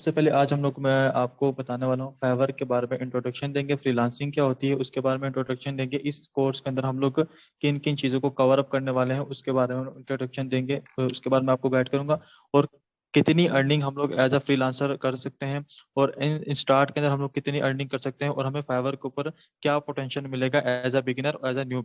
सबसे पहले आज हम लोग मैं आपको बताने वाला हूँ फाइवर के बारे में इंट्रोडक्शन देंगे। फ्रीलांसिंग क्या होती है उसके बारे में इंट्रोडक्शन देंगे। इस कोर्स के अंदर हम लोग किन किन चीज़ों को कवर अप करने वाले हैं उसके बारे में इंट्रोडक्शन देंगे। तो उसके बाद मैं आपको गाइड करूंगा और कितनी अर्निंग हम लोग एज अ फ्रीलांसर कर सकते हैं और इन स्टार्ट के अंदर हम लोग कितनी अर्निंग कर सकते हैं और हमें फाइवर के ऊपर क्या पोटेंशियल मिलेगा as a beginner as a new.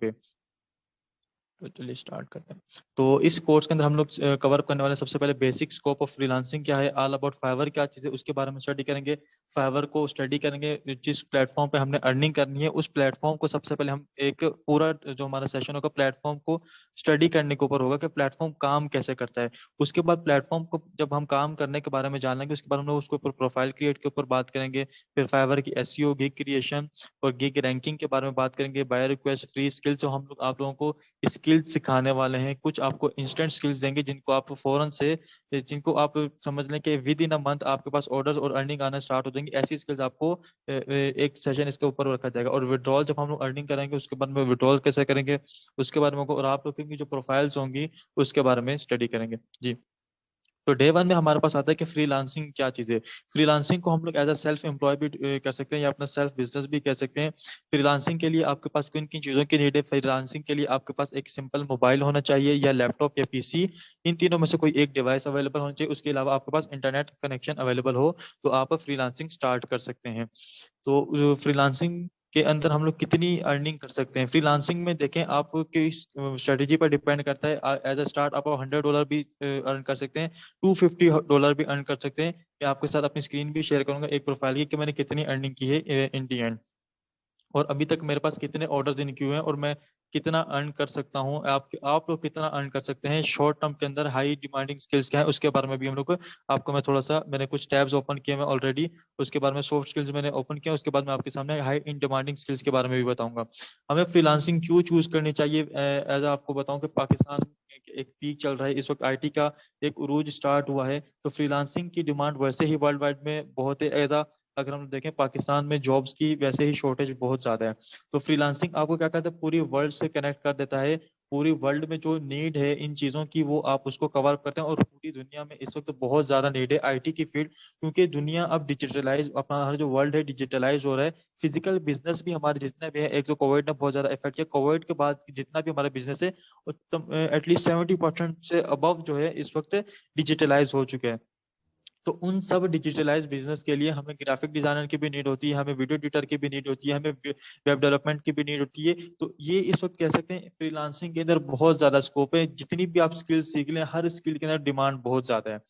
तो चलिए स्टार्ट करते हैं। तो इस कोर्स के अंदर हम लोग कवर करने वाले हैं सबसे पहले बेसिक स्कोप ऑफ फ्रीलांसिंग क्या है, ऑल अबाउट फाइवर क्या चीज़ है उसके बारे में स्टडी करेंगे। फाइवर को स्टडी करेंगे, जिस प्लेटफॉर्म पे हमने अर्निंग करनी है उस प्लेटफॉर्म को सबसे पहले हम एक पूरा जो हमारा सेशन होगा प्लेटफॉर्म को स्टडी करने के ऊपर होगा कि प्लेटफॉर्म काम कैसे करता है। उसके बाद प्लेटफॉर्म को जब हम काम करने के बारे में जान लेंगे उसके बाद हम लोग उसके ऊपर प्रोफाइल क्रिएट के ऊपर बात करेंगे। फिर फाइवर की एसईओ, गिग क्रिएशन और गिग रैंकिंग के बारे में बात करेंगे। बाय रिक्वेस्ट, फ्री स्किल्स, हम लोग आप लोगों को स्किल्स सिखाने वाले हैं। कुछ आपको इंस्टेंट स्किल्स देंगे जिनको आप फौरन से, जिनको आप समझ लें कि विद इन अ मंथ आपके पास ऑर्डर्स और अर्निंग आना स्टार्ट हो जाएंगी। ऐसी स्किल्स आपको एक सेशन इसके ऊपर रखा जाएगा। और विड्रॉल जब हम लोग अर्निंग करेंगे उसके बाद में विड्रॉल कैसे करेंगे उसके बारे में और आप लोगों की जो प्रोफाइल्स होंगी उसके बारे में स्टडी करेंगे जी। तो डे वन में हमारे पास आता है कि फ्रीलांसिंग क्या चीज़ है। फ्रीलांसिंग को हम लोग एज अ सेल्फ एम्प्लॉय भी कर सकते हैं या अपना सेल्फ बिजनेस भी कह सकते हैं। फ्रीलांसिंग के लिए आपके पास किन किन चीज़ों की नीड है। फ्रीलांसिंग के लिए आपके पास एक सिंपल मोबाइल होना चाहिए या लैपटॉप या पीसी। इन तीनों में से कोई एक डिवाइस अवेलेबल होना चाहिए। उसके अलावा आपके पास इंटरनेट कनेक्शन अवेलेबल हो तो आप फ्रीलांसिंग स्टार्ट कर सकते हैं। तो फ्रीलांसिंग के अंदर हम लोग कितनी अर्निंग कर सकते हैं फ्रीलांसिंग में देखें आपकी स्ट्रेटेजी पर डिपेंड करता है। एज अ स्टार्ट आप $100 भी अर्न कर सकते हैं, $250 भी अर्न कर सकते हैं। मैं आपके साथ अपनी स्क्रीन भी शेयर करूंगा एक प्रोफाइल की कि मैंने कितनी अर्निंग की है इन दी एंड और अभी तक मेरे पास कितने ऑर्डर्स इन क्यू हैं और मैं कितना अर्न कर सकता हूँ। आप लोग कितना अर्न कर सकते हैं शॉर्ट टर्म के अंदर। हाई डिमांडिंग स्किल्स क्या है उसके बारे में भी हम लोग आपको मैं थोड़ा सा, मैंने कुछ टैब्स ओपन किए मैं ऑलरेडी। उसके बारे में सॉफ्ट स्किल्स मैंने ओपन किया, उसके बाद मैं आपके सामने हाई इन डिमांडिंग स्किल्स के बारे में भी बताऊंगा। हमें फ्रीलांसिंग क्यों चूज करनी चाहिए। एज आपको बताऊं कि पाकिस्तान में एक पीक चल रहा है इस वक्त, आईटी का एक उरूज स्टार्ट हुआ है। तो फ्रीलांसिंग की डिमांड वैसे ही वर्ल्ड वाइड में बहुत है। एज अगर हम देखें पाकिस्तान में जॉब्स की वैसे ही शॉर्टेज बहुत ज्यादा है। तो फ्रीलांसिंग आपको क्या कहता है, पूरी वर्ल्ड से कनेक्ट कर देता है। पूरी वर्ल्ड में जो नीड है इन चीजों की वो आप उसको कवर करते हैं और पूरी दुनिया में इस वक्त बहुत ज्यादा नीड है आईटी की फील्ड, क्योंकि दुनिया अब डिजिटलाइज, अपना हर जो वर्ल्ड है डिजिटलाइज हो रहा है। फिजिकल बिजनेस भी हमारे जितने भी है, एक जो कोविड ने बहुत ज्यादा इफेक्ट किया, कोविड के बाद जितना भी हमारा बिजनेस है एटलीस्ट 70% से अबव जो है इस वक्त डिजिटलाइज हो चुके हैं। तो उन सब डिजिटलाइज बिजनेस के लिए हमें ग्राफिक डिजाइनर की भी नीड होती है, हमें वीडियो एडिटर की भी नीड होती है, हमें वेब डेवलपमेंट की भी नीड होती है। तो ये इस वक्त कह सकते हैं फ्रीलांसिंग के अंदर बहुत ज्यादा स्कोप है। जितनी भी आप स्किल सीख लें हर स्किल के अंदर डिमांड बहुत ज्यादा है।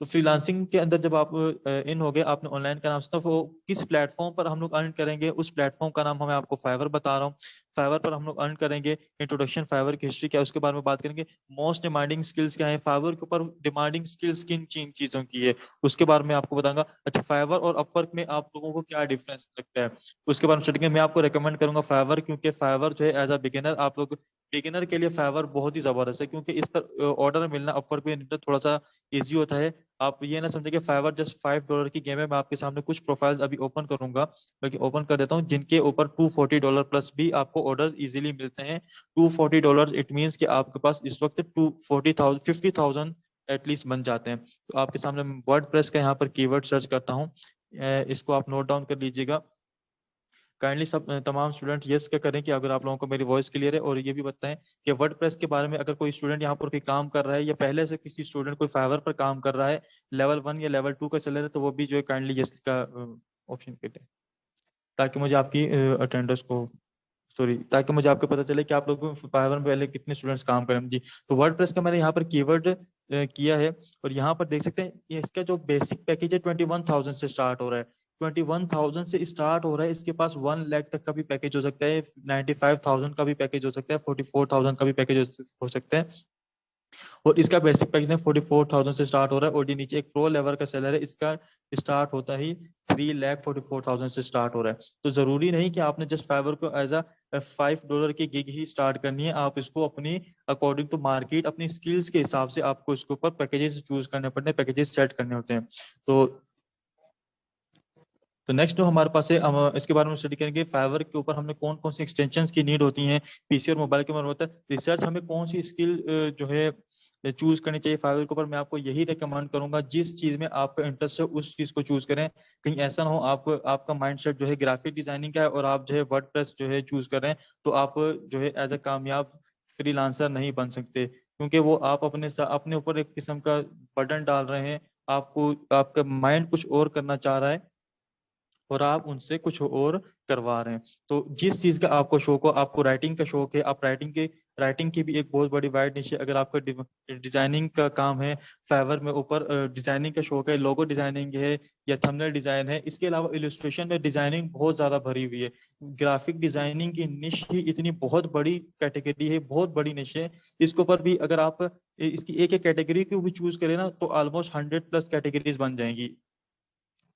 तो फ्रीलांसिंग के अंदर जब आप इन हो गए, आपने ऑनलाइन का नाम सुना, वो किस प्लेटफॉर्म पर हम लोग अर्न करेंगे उस प्लेटफॉर्म का नाम हमें आपको फाइवर बता रहा हूँ। फाइवर पर हम लोग अर्न करेंगे। इंट्रोडक्शन, फाइवर की हिस्ट्री क्या है उसके बारे में बात करेंगे। मोस्ट डिमांडिंग स्किल्स क्या है, फाइवर के ऊपर डिमांडिंग स्किल्स किन किन चीजों की है उसके बारे में आपको बताऊंगा। अच्छा, फाइवर और अपवर्क में आप लोगों को क्या डिफरेंस लगता है उसके बारे में स्टार्टिंग में मैं आपको रेकमेंड करूंगा फाइवर, क्योंकि फाइवर जो है एज अ बिगिनर आप लोग, बिगिनर के लिए फाइवर बहुत ही जबरदस्त है क्योंकि इस पर ऑर्डर मिलना अपवर्क में थोड़ा सा इजी होता है। आप ये ना समझे कि फाइवर जस्ट $5 की गेम है। मैं आपके सामने कुछ प्रोफाइल्स अभी ओपन करूंगा, बल्कि ओपन कर देता हूँ जिनके ऊपर $240 प्लस भी आपको ऑर्डर्स इजीली मिलते हैं। $240 इट मीन्स कि आपके पास इस वक्त 240,000 50,000 एटलीस्ट बन जाते हैं। तो आपके सामने वर्ड प्रेस का यहाँ पर कीवर्ड सर्च करता हूँ, इसको आप नोट डाउन कर लीजिएगा। काइंडली सब तमाम स्टूडेंट यस क्या करें कि अगर आप लोगों को मेरी वॉइस क्लियर है, और ये भी बताएं कि वर्डप्रेस के बारे में अगर कोई स्टूडेंट यहाँ पर कोई काम कर रहा है या पहले से किसी स्टूडेंट कोई फाइवर पर काम कर रहा है, लेवल 1 या लेवल 2 का चल रहा है, तो वो भी जो है काइंडली यस का ऑप्शन पे दें ताकि मुझे आपकी अटेंडेंस को, सॉरी, ताकि मुझे आपको पता चले कि आप लोग फाइवर में पहले कितने स्टूडेंट्स काम करें जी। तो वर्डप्रेस का मैंने यहाँ पर कीवर्ड किया है और यहाँ पर देख सकते हैं ये इसका जो बेसिक पैकेज है 21,000 से स्टार्ट हो रहा है। 21,000 से स्टार्ट हो रहा है। इसके पास 1 लाख तक का भी पैकेज हो सकता है, 95,000 का भी पैकेज हो सकता है, 44,000 का भी पैकेज हो सकता है। और इसका बेसिक पैकेज है 44,000 से स्टार्ट हो रहा है। और ये नीचे एक प्रो लेवल का सेलर है, इसका स्टार्ट होता ही 3,44,000 से स्टार्ट हो रहा है। तो जरूरी नहीं कि आपने जस्ट फाइवर को एज अ $5 की गिग ही स्टार्ट करनी है। आप इसको अपनी अकॉर्डिंग टू मार्केट अपनी स्किल्स के हिसाब से आपको इसके ऊपर पैकेजेस चूज करने पड़ते हैं, पैकेजेस सेट करने होते हैं। तो नेक्स्ट जो हमारे पास है हम इसके बारे में स्टडी करेंगे फाइवर के ऊपर हमें कौन कौन सी एक्सटेंशंस की नीड होती हैं पीसी और मोबाइल के बारे में होता है। रिसर्च हमें कौन सी स्किल जो है चूज करनी चाहिए फाइवर के ऊपर, मैं आपको यही रिकमेंड करूंगा जिस चीज में आपका इंटरेस्ट है उस चीज को चूज करें। कहीं ऐसा ना हो आप आपका माइंडसेट जो है ग्राफिक डिजाइनिंग का है और आप जो है वर्डप्रेस जो है चूज कर रहे हैं, तो आप जो है एज ए कामयाब फ्रीलांसर नहीं बन सकते, क्योंकि वो आप अपने ऊपर एक किस्म का बर्डन डाल रहे हैं। आपको आपका माइंड कुछ और करना चाह रहा है और आप उनसे कुछ और करवा रहे हैं। तो जिस चीज का आपको शौक हो, आपको राइटिंग का शौक है, आप राइटिंग की भी एक बहुत बड़ी वाइड निश है। अगर आपका डिजाइनिंग का काम है, फाइवर में ऊपर डिजाइनिंग का शौक है, लोगो डिजाइनिंग है या थंबनेल डिजाइन है, इसके अलावा इलस्ट्रेशन में डिजाइनिंग बहुत ज्यादा भरी हुई है। ग्राफिक डिजाइनिंग की निश ही इतनी बहुत बड़ी कैटेगरी है, बहुत बड़ी निश है। इसके ऊपर भी अगर आप इसकी एक एक कैटेगरी को भी चूज करें ना, तो ऑलमोस्ट 100+ कैटेगरीज बन जाएंगी।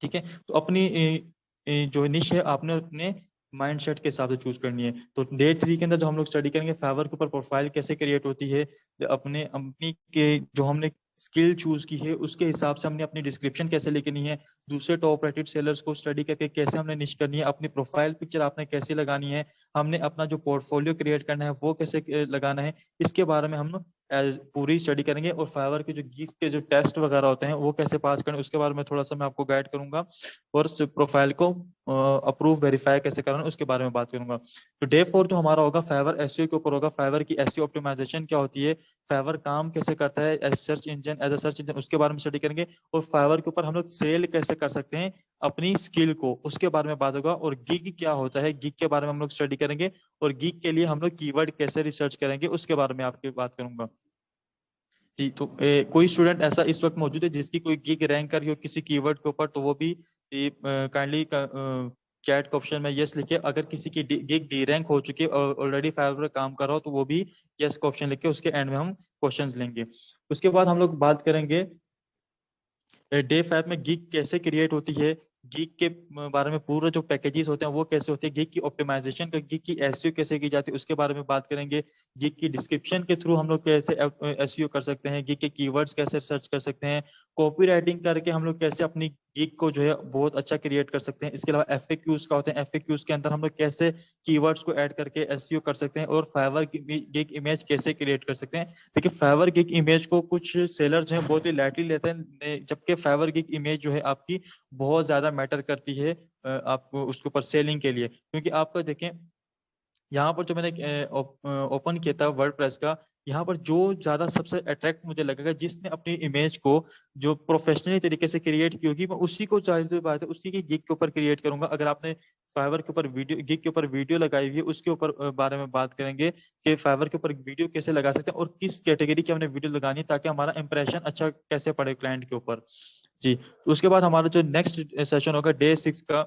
ठीक है, तो अपनी जो निश है आपने अपने माइंड सेट के हिसाब से चूज करनी है। तो डे 3 के अंदर जो हम लोग स्टडी करेंगे फाइवर के ऊपर प्रोफाइल कैसे क्रिएट होती है, अपने अपनी के जो हमने स्किल चूज की है उसके हिसाब से हमने अपनी डिस्क्रिप्शन कैसे लिखनी है, दूसरे टॉप रेटेड सेलर्स को स्टडी करके कैसे हमने निश करनी है, अपनी प्रोफाइल पिक्चर आपने कैसे लगानी है, हमने अपना जो पोर्टफोलियो क्रिएट करना है वो कैसे लगाना है, इसके बारे में हम पूरी स्टडी करेंगे। और फाइवर के जो गीस के जो टेस्ट वगैरह होते हैं वो कैसे पास करें उसके बारे में थोड़ा सा मैं आपको गाइड करूंगा। और प्रोफाइल को अप्रूव वेरीफाई कैसे करना उसके बारे में बात करूंगा। तो डे 4 जो हमारा होगा फाइवर एसईओ के ऊपर होगा, फाइवर की एसईओ ऑप्टिमाइजेशन क्या होती है, फाइवर काम कैसे करता है as search engine, as a search engine, उसके बारे में स्टडी करेंगे। और फाइवर के ऊपर हम लोग सेल कैसे कर सकते हैं अपनी स्किल को, उसके बारे में बात होगा। और गिग क्या होता है, गिग के बारे में हम लोग स्टडी करेंगे। और गिग के लिए हम लोग कीवर्ड कैसे रिसर्च करेंगे उसके बारे में आपकी बात करूंगा। जी, तो कोई स्टूडेंट ऐसा इस वक्त मौजूद है जिसकी कोई गिग रैंक करी हो किसी कीवर्ड के ऊपर, तो वो भी काइंडली चैट के ऑप्शन में यस लिखे। अगर किसी की गिग डी रैंक हो चुकी है और ऑलरेडी फाइवर पर काम कर रहा हो, तो वो भी यस का ऑप्शन लिखे, उसके एंड में हम क्वेश्चंस लेंगे। उसके बाद हम लोग बात करेंगे डे 5 में गिग कैसे क्रिएट होती है, गिग के बारे में पूरा जो पैकेजेस होते हैं वो कैसे होते हैं, गिग की ऑप्टिमाइजेशन का, गिग की एसईओ कैसे की जाती है उसके बारे में बात करेंगे। गिग की डिस्क्रिप्शन के थ्रू हम लोग कैसे एसईओ कर सकते हैं, गिग के कीवर्ड्स कैसे सर्च कर सकते हैं, कॉपी राइटिंग करके हम लोग कैसे अपनी गिग को जो है बहुत अच्छा क्रिएट कर सकते हैं। इसके अलावा एफएक्यूज का होते हैं, एफएक्यूज के अंदर हम लोग कैसे कीवर्ड्स को ऐड करके एसईओ कर सकते हैं। और फाइवर गिग इमेज कैसे क्रिएट कर सकते हैं। देखिए फाइवर गिग इमेज को कुछ सेलर्स हैं बहुत ही लाइटली लेते हैं, जबकि फाइवर गिग इमेज जो है आपकी बहुत ज्यादा मैटर करती है आपको उसके ऊपर सेलिंग के लिए। क्योंकि आपका देखें यहाँ पर जो मैंने ओपन किया था वर्डप्रेस का, यहाँ पर जो ज्यादा सबसे अट्रैक्ट मुझे लगेगा जिसने अपनी इमेज को जो प्रोफेशनली तरीके से क्रिएट की होगी, मैं उसी को जाहिर सी बात है उसी की गिग के ऊपर क्रिएट करूंगा। अगर आपने फाइवर के ऊपर वीडियो गिग के ऊपर वीडियो लगाई हुई है उसके ऊपर बारे में बात करेंगे कि फाइवर के ऊपर वीडियो कैसे लगा सकते हैं और किस कैटेगरी की हमने वीडियो लगानी है ताकि हमारा इंप्रेशन अच्छा कैसे पड़े क्लाइंट के ऊपर। जी, तो उसके बाद हमारा जो नेक्स्ट सेशन होगा डे 6 का,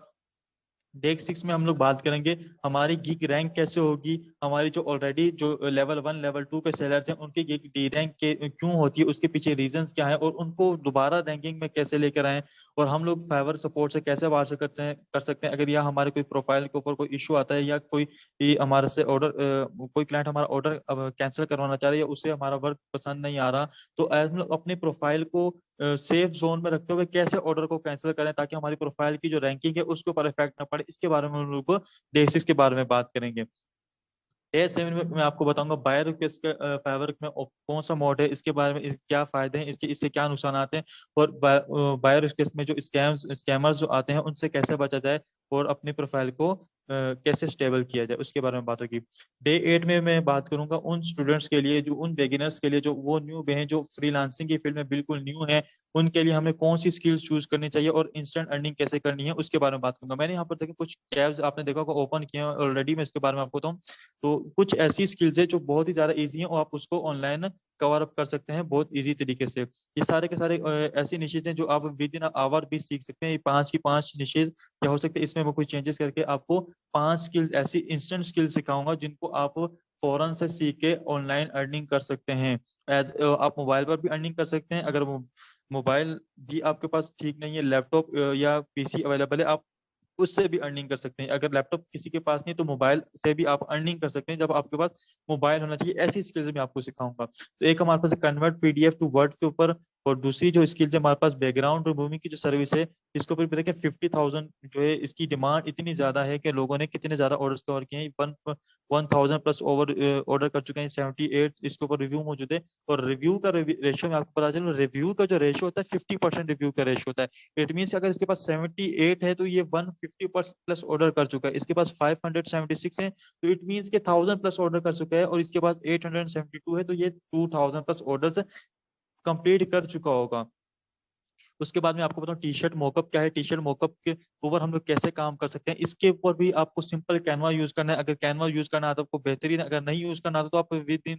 डे 6 में हम लोग बात करेंगे हमारी गिग रैंक कैसे होगी, हमारी जो ऑलरेडी जो लेवल 1 लेवल 2 के सेलर्स हैं उनकी गिग डी रैंक के क्यों होती है, उसके पीछे रीजंस क्या है और उनको दोबारा रैंकिंग में कैसे लेकर आए। और हम लोग फाइवर सपोर्ट से कैसे बात कर सकते हैं अगर या हमारे कोई प्रोफाइल के ऊपर कोई इशू आता है या कोई हमारे से ऑर्डर कोई क्लाइंट हमारा ऑर्डर कैंसिल करवाना चाह रहा है या उसे हमारा वर्क पसंद नहीं आ रहा, तो हम लोग अपने प्रोफाइल को सेफ जोन में रखते हुए कैसे ऑर्डर को कैंसिल करें ताकि हमारी प्रोफाइल की जो रैंकिंग है उसके ऊपर इफेक्ट ना पड़े। इसके बारे में हम लोग बेसिक्स के बारे में बात करेंगे। डे 7 में मैं आपको बताऊंगा बायो रिक्वेस्ट के फाइवर में कौन सा मोड है, इसके बारे में क्या फायदे हैं, इसके इससे क्या नुकसान आते हैं, और बायो रिक्वेस्ट में जो स्कैमर्स जो आते हैं उनसे कैसे बचा जाए और अपनी प्रोफाइल को कैसे स्टेबल किया जाए उसके बारे में बात होगी। डे 8 में मैं बात करूंगा उन स्टूडेंट्स के लिए जो उन बिगिनर्स के लिए जो वो न्यू हैं जो फ्रीलांसिंग की फील्ड में बिल्कुल न्यू है, उनके लिए हमें कौन सी स्किल्स चूज करनी चाहिए और इंस्टेंट अर्निंग कैसे करनी है उसके बारे में बात करूंगा। मैंने यहाँ पर देखिए कुछ टैब्स आपने देखा होगा ओपन किए हैं ऑलरेडी, मैं इसके बारे में आपको बताऊँ तो कुछ ऐसी स्किल्स है जो बहुत ही ज्यादा इजी हैं और आप उसको ऑनलाइन कवर अप कर सकते हैं बहुत इजी तरीके से। ये सारे के सारे ऐसी निशेज हैं जो आप विद इन आवर भी सीख सकते हैं। ये 5 की 5 निशेज या हो सकते हैं इसमें मैं कोई चेंजेस करके आपको 5 स्किल्स ऐसी इंस्टेंट स्किल्स सिखाऊंगा जिनको आप फौरन से सीख के ऑनलाइन अर्निंग कर सकते हैं। आप मोबाइल पर भी अर्निंग कर सकते हैं, अगर मोबाइल भी आपके पास ठीक नहीं है, लैपटॉप या पीसी अवेलेबल है, आप उससे भी अर्निंग कर सकते हैं। अगर लैपटॉप किसी के पास नहीं तो मोबाइल से भी आप अर्निंग कर सकते हैं, जब आपके पास मोबाइल होना चाहिए। ऐसी स्किल्स मैं आपको सिखाऊंगा। तो एक हमारे पास कन्वर्ट पीडीएफ टू वर्ड के ऊपर और दूसरी जो स्किल्स है हमारे पास बैकग्राउंड रिमूविंग की जो सर्विस है, इसके ऊपर भी देखिए 50,000 जो है इसकी डिमांड इतनी ज्यादा है कि लोगों ने कितने ज्यादा ऑर्डर्स कवर किए हैं। 1,000 प्लस ओवर ऑर्डर कर चुके हैं, 78 इसके ऊपर रिव्यू मौजूद है। और रिव्यू का रेशियो में आपको पता चलो, रिव्यू का जो रेशियो होता है 50% रिव्यू का रेशियो होता है। इट मीन अगर इसके पास 78 है तो ये 150 प्लस ऑर्डर कर चुका है। इसके पास 576 है तो इट मीन के 1,000 प्लस ऑर्डर कर चुका है। और इसके पास 872 है तो ये 2,000 प्लस ऑर्डर कंप्लीट कर चुका होगा। उसके बाद में आपको बताऊं टी शर्ट मोकअप क्या है, टी शर्ट मोकअप के ऊपर हम लोग कैसे काम कर सकते हैं। इसके ऊपर भी आपको सिंपल कैनवा यूज करना है। अगर कैनवा यूज करना है तो आपको बेहतरीन, अगर नहीं यूज करना तो आप विद इन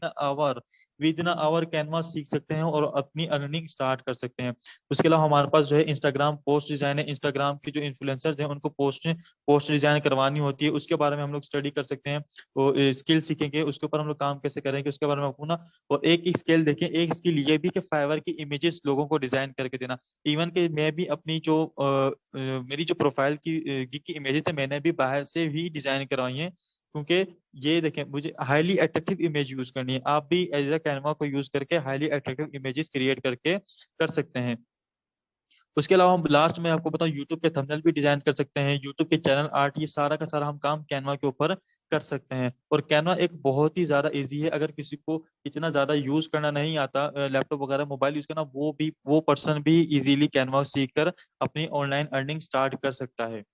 आवर कैनवा सीख सकते हैं और अपनी अर्निंग स्टार्ट कर सकते हैं। उसके अलावा हमारे पास जो है इंस्टाग्राम पोस्ट डिजाइन है। इंस्टाग्राम के जो इन्फ्लुएंसर्स हैं उनको पोस्ट पोस्ट डिजाइन करवानी होती है, उसके बारे में हम लोग स्टडी कर सकते हैं। वो स्किल सीखेंगे, उसके ऊपर हम लोग काम कैसे करेंगे उसके बारे में आपको ना। और एक स्किल देखें, एक स्किल ये भी कि फाइवर की इमेजेस लोगों को डिजाइन करके देना। इवन कि मैं भी अपनी जो मेरी जो प्रोफाइल की गिग की इमेजेस है मैंने भी बाहर से ही डिजाइन करवाई है, क्योंकि ये देखें मुझे हाईली अट्रैक्टिव इमेज यूज करनी है। आप भी एज अ कैनवा को यूज करके हाईली अट्रैक्टिव इमेजेस क्रिएट करके कर सकते हैं। उसके अलावा हम लास्ट में आपको बताऊं यूट्यूब के थंबनेल भी डिजाइन कर सकते हैं, यूट्यूब के चैनल आर्ट, ये सारा का सारा हम काम कैनवा के ऊपर कर सकते हैं। और कैनवा एक बहुत ही ज्यादा इजी है, अगर किसी को इतना ज्यादा यूज करना नहीं आता, लैपटॉप वगैरह मोबाइल यूज करना, वो पर्सन भी इजीली कैनवा सीख कर अपनी ऑनलाइन अर्निंग स्टार्ट कर सकता है।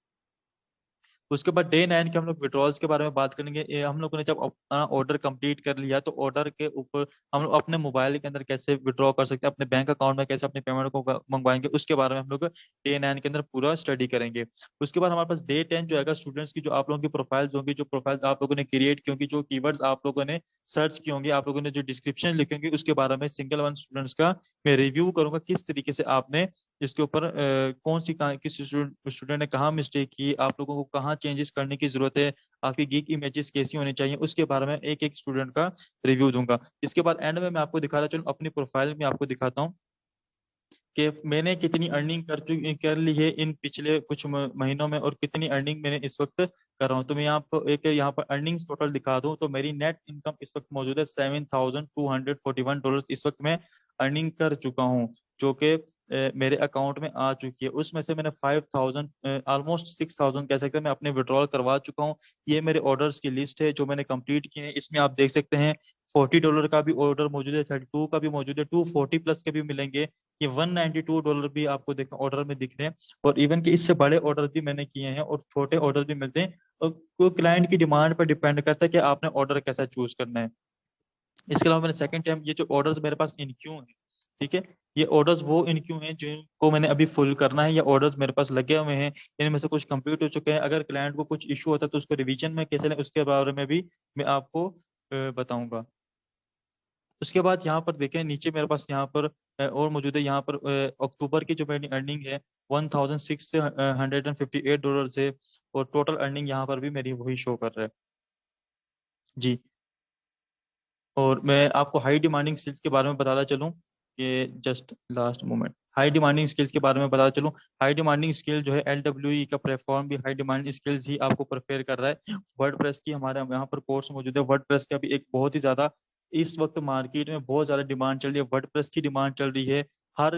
उसके बाद डे 9 के हम लोग विड्रॉल्स के बारे में बात करेंगे। हम लोगों ने जब अपना ऑर्डर कंप्लीट कर लिया तो ऑर्डर के ऊपर हम लोग अपने मोबाइल के अंदर कैसे विड्रॉ कर सकते हैं, अपने बैंक अकाउंट में कैसे अपने पेमेंट को मंगवाएंगे, उसके बारे में हम लोग डे 9 के अंदर पूरा स्टडी करेंगे। उसके बाद हमारे पास डे 10 जो है स्टूडेंट्स की, जो आप लोगों की प्रोफाइल्स होंगी, जो प्रोफाइल आप लोगों ने क्रिएट की होंगी, जो कीवर्ड्स आप लोगों ने सर्च की होंगी, आप लोगों ने जो डिस्क्रिप्शन लिखे होंगे, उसके बारे में सिंगल वन स्टूडेंट्स का मैं रिव्यू करूंगा, किस तरीके से आपने इसके ऊपर कौन सी किस स्टूडेंट ने कहाँ मिस्टेक की, आप लोगों को कहाँ चेंजेस करने की जरूरत है, आपकी गिग इमेजेस कैसी होनी चाहिए, उसके बारे में एक एक स्टूडेंट का रिव्यू दूंगा। इसके बाद एंड में मैं आपको दिखाता चलूँ, अपनी प्रोफाइल में आपको दिखाता हूँ कि मैंने कितनी अर्निंग कर ली है इन पिछले कुछ महीनों में, और कितनी अर्निंग मैंने इस वक्त कर रहा हूँ। तो मैं आपको एक यहाँ पर अर्निंग्स टोटल दिखा दूँ तो मेरी नेट इनकम इस वक्त मौजूद है $7,241 इस वक्त मैं अर्निंग कर चुका हूँ, जो कि मेरे अकाउंट में आ चुकी है। उसमें से मैंने 5,000 ऑलमोस्ट 6,000 कह सकते हैं मैं अपने विड्रॉल करवा चुका हूँ। ये मेरे ऑर्डर्स की लिस्ट है जो मैंने कंप्लीट किए हैं। इसमें आप देख सकते हैं $40 का भी ऑर्डर मौजूद है, 32 का भी मौजूद है, 240 प्लस के भी मिलेंगे, ये $192 भी आपको देख ऑर्डर में दिख रहे हैं। और इवन कि इससे बड़े ऑर्डर भी मैंने किए हैं और छोटे ऑर्डर भी मिलते हैं। और कोई क्लाइंट की डिमांड पर डिपेंड करता है कि आपने ऑर्डर कैसा चूज करना है। इसके अलावा मैंने सेकंड टाइम ये जो ऑर्डर्स मेरे पास इन क्यों है, ठीक है, ये ऑर्डर्स वो इन क्यों हैं जिनको मैंने अभी फुल करना है, या ऑर्डर्स मेरे पास लगे हुए हैं, इनमें से कुछ कंप्लीट हो चुके हैं। अगर क्लाइंट को कुछ इशू होता है तो उसको रिवीजन में कैसे लें उसके बारे में भी मैं आपको बताऊंगा। उसके बाद यहाँ पर देखें नीचे मेरे पास यहाँ पर और मौजूद है, यहाँ पर अक्टूबर की जो मेरी अर्निंग है $1,658 है। और टोटल अर्निंग यहाँ पर भी मेरी वही शो कर रहा है जी। और मैं आपको हाई डिमांडिंग स्किल्स के बारे में बताता चलूँ कि just last moment, high demanding skills के बारे में बताता चलूँ। हाई डिमांडिंग स्किल जो है LWE का प्लेटफॉर्म भी हाई डिमांडिंग स्किल्स ही आपको प्रेफर कर रहा है। वर्डप्रेस की हमारे यहाँ पर कोर्स मौजूद है। वर्डप्रेस का भी एक बहुत ही ज़्यादा इस वक्त मार्केट में बहुत ज़्यादा डिमांड चल रही है, वर्डप्रेस की डिमांड चल रही है। हर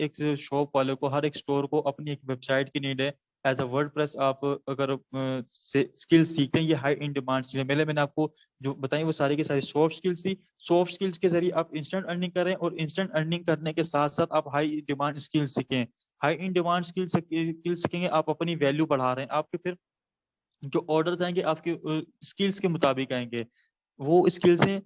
एक शॉप वाले को, हर एक स्टोर को अपनी एक वेबसाइट की नीड है। एज अ वर्डप्रेस आप अगर स्किल सीखते हैं, ये हाई इन डिमांड स्किल है। मैंने आपको जो बताई वो सारी की सारी सॉफ्ट स्किल्स थी। सॉफ्ट स्किल्स के जरिए आप इंस्टेंट अर्निंग करें, और इंस्टेंट अर्निंग करने के साथ साथ आप हाई डिमांड स्किल्स सीखें। हाई इन डिमांड स्किल सीखेंगे, आप अपनी वैल्यू बढ़ा रहे हैं, आपके फिर जो ऑर्डर्स आएंगे आपके स्किल्स के मुताबिक आएंगे। वो स्किल्स हैं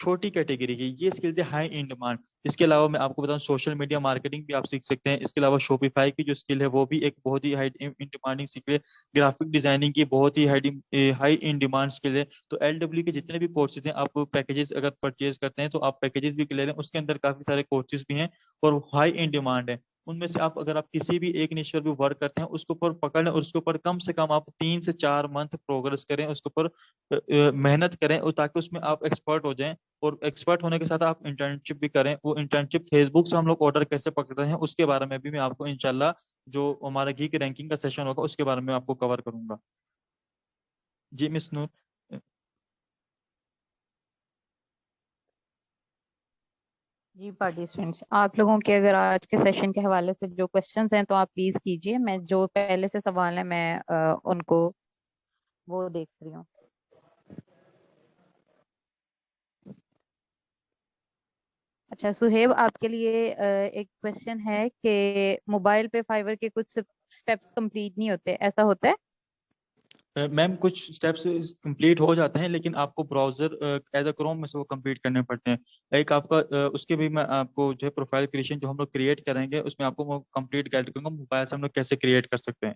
छोटी कैटेगरी की, ये स्किल्स है हाई इन डिमांड। इसके अलावा मैं आपको बताऊं सोशल मीडिया मार्केटिंग भी आप सीख सकते हैं। इसके अलावा शॉपिफाई की जो स्किल है वो भी एक बहुत ही हाई इन डिमांडिंग स्किल है। ग्राफिक डिजाइनिंग की बहुत ही हाई इन डिमांड स्किल है। तो LW के जितने भी कोर्सेज हैं, आप पैकेजेस अगर परचेज करते हैं तो आप पैकेजेस भी ले लें, उसके अंदर काफी सारे कोर्सेज भी हैं और हाई इन डिमांड है। उनमें से आप अगर आप किसी भी एक निश पर भी वर्क करते हैं उसके ऊपर पकड़ लें, और उसके ऊपर कम से कम आप 3 से 4 मंथ प्रोग्रेस करें, उसके ऊपर मेहनत करें, और ताकि उसमें आप एक्सपर्ट हो जाएं। और एक्सपर्ट होने के साथ आप इंटर्नशिप भी करें। वो इंटर्नशिप फेसबुक से हम लोग ऑर्डर कैसे पकड़ते हैं उसके बारे में भी मैं आपको इंशाल्लाह जो हमारा गीक रैंकिंग का सेशन होगा उसके बारे में आपको कवर करूंगा। जी मिस नूर। जी पार्टिसिपेंट्स, आप लोगों के अगर आज के सेशन के हवाले से जो क्वेश्चंस हैं तो आप प्लीज कीजिए। मैं जो पहले से सवाल है मैं उनको वो देख रही हूँ। अच्छा सुहेब, आपके लिए एक क्वेश्चन है कि मोबाइल पे फाइवर के कुछ स्टेप्स कंप्लीट नहीं होते, ऐसा होता है? मैम कुछ स्टेप्स कंप्लीट हो जाते हैं, लेकिन आपको ब्राउजर एज अ क्रोम में से वो कंप्लीट करने पड़ते हैं। एक आपका उसके भी मैं आपको जो है प्रोफाइल क्रिएशन जो हम लोग क्रिएट करेंगे उसमें आपको वो कंप्लीट गाइड करूंगा मोबाइल से हम लोग कैसे क्रिएट कर सकते हैं।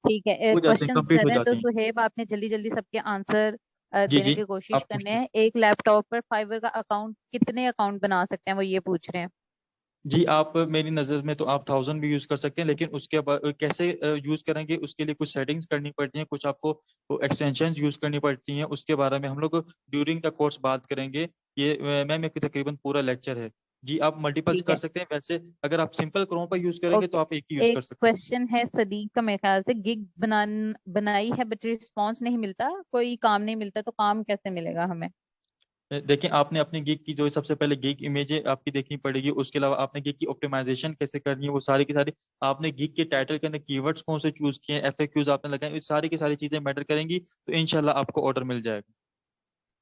ठीक है, हो जाते हैं, क्वेश्चंस कंप्लीट कर हो रहे हैं तो जाती हैं। सुहेब आपने जल्दी जल्दी सबके आंसर जी देने जी। की कोशिश आप करने पूछते। हैं। एक लैपटॉप पर फाइवर का अकाउंट, कितने अकाउंट बना सकते हैं वो ये पूछ रहे हैं। जी आप मेरी नज़र में तो आप 1000 भी यूज़ कर सकते हैं, लेकिन उसके बाद कैसे यूज़ करेंगे उसके लिए कुछ सेटिंग्स करनी पड़ती हैं, कुछ आपको एक्सटेंशन यूज़ करनी पड़ती हैं। उसके बारे में हम लोग ड्यूरिंग द कोर्स बात करेंगे। ये मैम एक तकरीबन पूरा लेक्चर है। जी आप मल्टीपल्स ठीक कर है, सकते हैं। वैसे अगर आप सिंपल क्रोम पर यूज़ करेंगे तो ओके। आप एक ही यूज़ एक कर सकते हैं। क्वेश्चन है सदीक का, मेरे ख्याल से गिग बनाई है बट रिस्पॉन्स नहीं मिलता, कोई काम नहीं मिलता, तो काम कैसे मिलेगा हमें? देखें, आपने अपनी गिग की जो सबसे पहले गिग इमेज है आपकी देखनी पड़ेगी। उसके अलावा आपने गिग की ऑप्टिमाइजेशन कैसे करनी है वो सारी की सारी, आपने गिग के टाइटल के अंदर कीवर्ड्स कौन से चूज किए हैं, एफएक्यूज आपने लगाए, ये सारी की सारी चीजें मैटर करेंगी। तो इंशाल्लाह आपको ऑर्डर मिल जाएगा।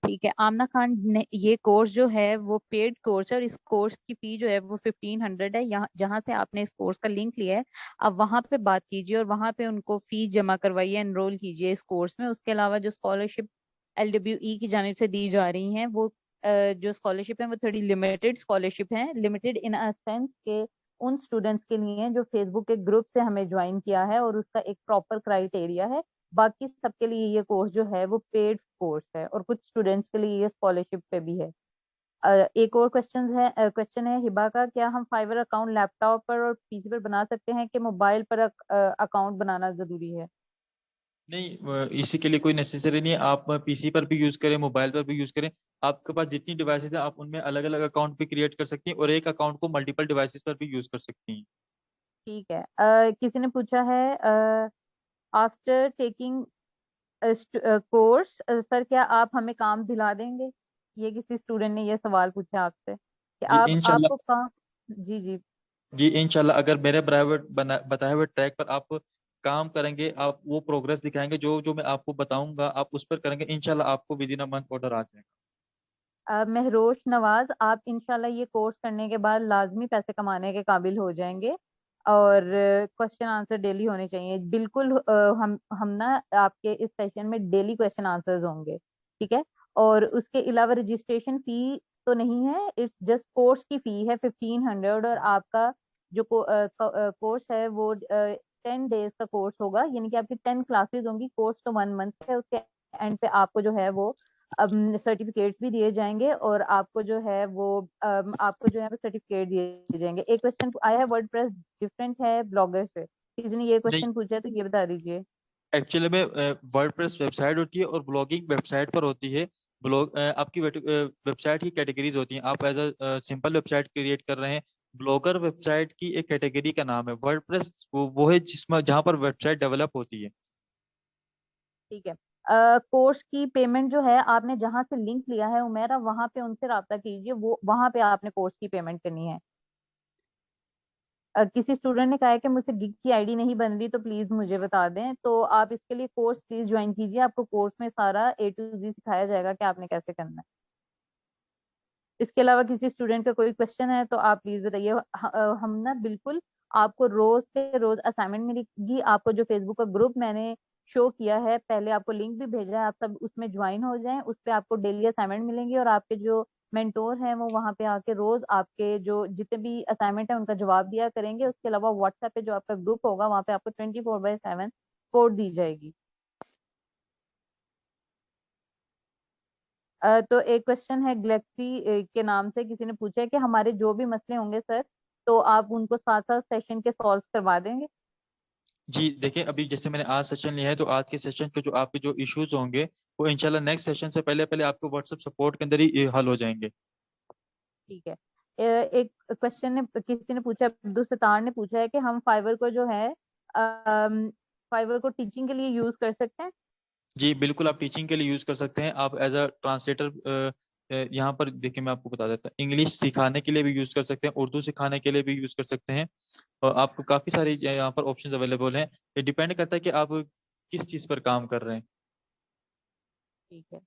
ठीक है आमना खान ने, ये कोर्स जो है वो पेड कोर्स है और इस कोर्स की फी जो है वो 1500 है। यहाँ जहाँ से आपने इस कोर्स का लिंक लिया है, आप वहाँ पे बात कीजिए और वहाँ पे उनको फीस जमा करवाइए, एनरोल कीजिए इस कोर्स में। उसके अलावा जो स्कॉलरशिप LWE की जानिब से दी जा रही हैं वो जो स्कॉलरशिप है वो थोड़ी लिमिटेड स्कॉलरशिप है, लिमिटेड इन अ सेंस के उन स्टूडेंट्स के लिए जो फेसबुक के ग्रुप से हमें ज्वाइन किया है और उसका एक प्रॉपर क्राइटेरिया है। बाकी सबके लिए ये कोर्स जो है वो पेड कोर्स है और कुछ स्टूडेंट्स के लिए ये स्कॉलरशिप पे भी है। एक और क्वेश्चन है हिबा का, क्या हम फाइवर अकाउंट लैपटॉप पर और पीसी पर बना सकते हैं कि मोबाइल पर अकाउंट बनाना जरूरी है? नहीं, इसी के लिए कोई नेसेसरी नहीं है। आप पीसी पर भी यूज करें, मोबाइल पर भी यूज करें। आपके पास जितनी डिवाइसेस है आप उनमें अलग अलग अकाउंट भी क्रिएट कर सकती हैं और एक अकाउंट को मल्टीपल डिवाइसेस पर भी यूज कर सकती हैं। ठीक है, किसी ने पूछा है आफ्टर टेकिंग कोर्स सर क्या आप हमें काम दिला देंगे? ये किसी स्टूडेंट ने ये सवाल पूछा आपसे कि जी आप इंशाल्लाह। आपको काम। जी जी। जी इंशाल्लाह, अगर मेरे बराबर बताए हुए ट्रैक पर आप काम करेंगे, आप वो प्रोग्रेस दिखाएंगे जो जो मैं आपको बताऊंगा, आप उस पर करेंगे, इंशाल्लाह आपको within a month order आ जाएगा। महरोश नवाज, आप इंशाल्लाह ये कोर्स करने के बाद लाजमी पैसे कमाने के काबिल हो जाएंगे और क्वेश्चन आंसर डेली होने चाहिए बिल्कुल। हम ना आपके इस सेशन में डेली क्वेश्चन आंसर्स होंगे, ठीक है? और उसके अलावा रजिस्ट्रेशन फी तो नहीं है, इट्स जस्ट कोर्स की फी है 1500। और आपका जो कोर्स है वो 10 डेज का कोर्स होगा, यानी कि आपकी 10 क्लासेस होंगी। कोर्स तो 1 मंथ है, उसके एंड पे आपको जो है वो सर्टिफिकेट्स भी दिए जाएंगे और आपको जो है वो सर्टिफिकेट दिए जाएंगे। एक क्वेश्चन आया है, वर्डप्रेस डिफरेंट है ब्लॉगर से, किसी ने ये नहीं, क्वेश्चन पूछा है तो ये बता दीजिए। एक्चुअली में वर्डप्रेस वेबसाइट होती है और ब्लॉगिंग वेबसाइट पर होती है। ब्लॉग आपकी वेबसाइट की कैटेगरीज होती हैं। आप as a simple website create कर रहे हैं, ब्लॉगर वेबसाइट की एक कैटेगरी का नाम है। वर्डप्रेस वो है जिसमें जहाँ पर वेबसाइट डेवलप होती है। ठीक है, कोर्स की पेमेंट जो है आपने जहां से लिंक लिया है उमेरा, वहां पे उनसे रब्ता कीजिए, वो वहां पे आपने कोर्स की पेमेंट करनी है। किसी स्टूडेंट ने कहा है कि मुझसे गिग की आईडी नहीं बन रही, तो प्लीज मुझे बता दें। तो आप इसके लिए कोर्स प्लीज ज्वाइन कीजिए, आपको कोर्स में सारा A to Z सिखाया जाएगा कि आपने कैसे करना है। इसके अलावा किसी स्टूडेंट का कोई क्वेश्चन है तो आप प्लीज बताइए। हम ना बिल्कुल आपको रोज के रोज असाइनमेंट मिलेगी। आपको जो फेसबुक का ग्रुप मैंने शो किया है, पहले आपको लिंक भी भेजा है, आप सब उसमें ज्वाइन हो जाएं। उस पे आपको डेली असाइनमेंट मिलेंगे और आपके जो मेंटोर हैं वो वहाँ पे आके रोज आपके जो जितने भी असाइनमेंट है उनका जवाब दिया करेंगे। उसके अलावा व्हाट्सएप पे जो आपका ग्रुप होगा वहाँ पे आपको 24/7 सपोर्ट दी जाएगी। तो एक क्वेश्चन है गैलेक्सी के नाम से, किसी ने पूछा है कि हमारे जो भी मसले होंगे सर, तो आप उनको साथ साथ सेशन के सॉल्व करवा देंगे? जी देखिए, अभी जैसे मैंने आज सेशन लिया है तो आज के सेशन के जो आपके जो इश्यूज होंगे वो इंशाल्लाह नेक्स्ट सेशन से पहले पहले आपको व्हाट्सएप सपोर्ट के अंदर ही हल हो जाएंगे। ठीक है, एक क्वेश्चन ने किसी ने पूछा, अब्दुल सत्तार ने पूछा है कि हम फाइवर को जो है फाइवर को टीचिंग के लिए यूज कर सकते हैं? जी बिल्कुल, आप टीचिंग के लिए यूज कर सकते हैं। आप एज अ ट्रांसलेटर यहाँ पर देखिए मैं आपको बता देता हूँ, इंग्लिश सिखाने के लिए भी यूज कर सकते हैं, उर्दू सिखाने के लिए भी यूज कर सकते हैं, और आपको काफी सारी यहाँ पर ऑप्शंस अवेलेबल हैं। ये डिपेंड करता है कि आप किस चीज पर काम कर रहे हैं। ठीक है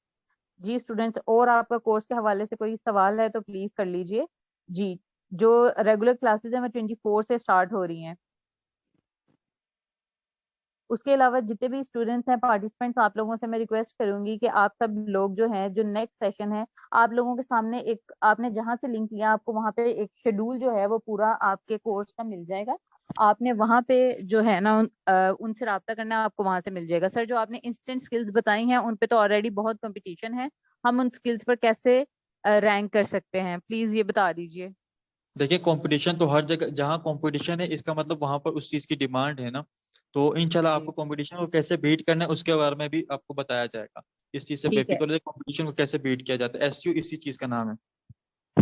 जी स्टूडेंट्स, और आपका कोर्स के हवाले से कोई सवाल है तो प्लीज कर लीजिए जी। जो रेगुलर क्लासेस हैं वो 24 से स्टार्ट हो रही हैं। उसके अलावा जितने भी स्टूडेंट्स हैं, पार्टिसिपेंट्स, आप लोगों से मैं रिक्वेस्ट करूंगी कि आप सब लोग जो हैं, जो नेक्स्ट सेशन है, आप लोगों के सामने एक, आपने जहां से लिंक लिया आपको वहां पे एक शेड्यूल जो है वो पूरा आपके कोर्स का मिल जाएगा। आपने वहां पे जो है ना उनसे रब्ता करना, आपको वहां से मिल जाएगा। सर जो आपने इंस्टेंट स्किल्स बताई हैं उन पे तो ऑलरेडी बहुत कंपटीशन है, हम उन स्किल्स पर कैसे रैंक कर सकते हैं, प्लीज ये बता दीजिए। देखिए कंपटीशन तो हर जगह, जहाँ कंपटीशन है इसका मतलब वहां पर उस चीज की डिमांड है ना। तो इंशाल्लाह जी आपको कंपटीशन को कैसे बीट करना है उसके बारे में भी आपको बताया जाएगा। इस चीज से ठीक है। बेफिक्र हो, कंपटीशन को कैसे बीट किया जाता है, एसयू इसी चीज का नाम है।